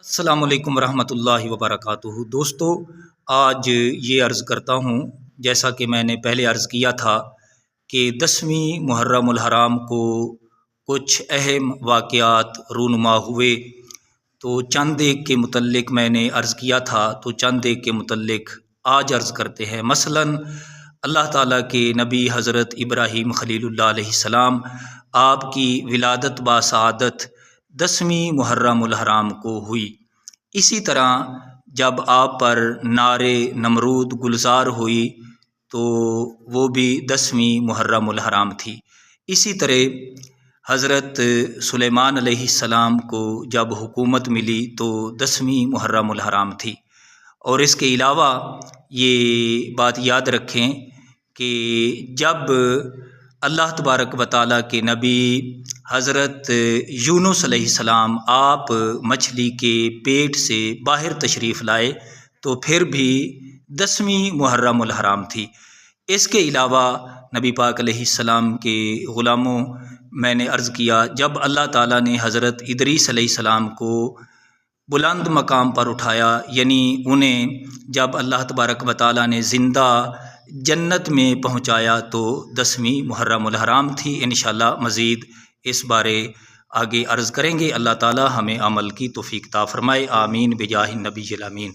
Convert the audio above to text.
السلام علیکم ورحمۃ اللہ وبرکاتہ۔ دوستو، آج یہ عرض کرتا ہوں جیسا کہ میں نے پہلے عرض کیا تھا کہ 10ویں محرم الحرام کو کچھ اہم واقعات رونما ہوئے، تو چند ایک کے متعلق میں نے عرض کیا تھا، تو چند ایک کے متعلق آج عرض کرتے ہیں۔ مثلاً اللہ تعالیٰ کے نبی حضرت ابراہیم خلیل اللہ علیہ السلام، آپ کی ولادت باسعادت 10ویں محرم الحرام کو ہوئی۔ اسی طرح جب آپ پر نار نمرود گلزار ہوئی تو وہ بھی 10ویں محرم الحرام تھی۔ اسی طرح حضرت سلیمان علیہ السلام کو جب حکومت ملی تو 10ویں محرم الحرام تھی۔ اور اس کے علاوہ یہ بات یاد رکھیں کہ جب اللہ تبارک و تعالیٰ کے نبی حضرت یونس علیہ السلام آپ مچھلی کے پیٹ سے باہر تشریف لائے تو پھر بھی 10ویں محرم الحرام تھی۔ اس کے علاوہ نبی پاک علیہ السلام کے غلاموں، میں نے عرض کیا جب اللہ تعالیٰ نے حضرت ادریس علیہ السلام کو بلند مقام پر اٹھایا، یعنی انہیں جب اللہ تبارک و تعالیٰ نے زندہ جنت میں پہنچایا تو 10ویں محرم الحرام تھی۔ انشاءاللہ مزید اس بارے آگے عرض کریں گے۔ اللہ تعالیٰ ہمیں عمل کی توفیق عطا فرمائے، آمین بجاہ النبی الامین۔